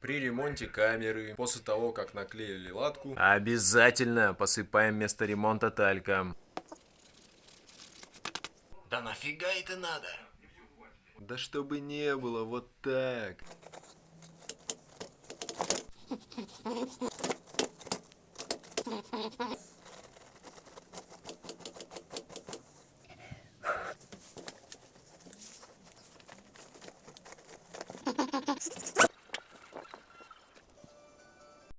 При ремонте камеры, после того, как наклеили латку, Обязательно посыпаем место ремонта тальком. Да нафига это надо? Да чтобы не было вот так.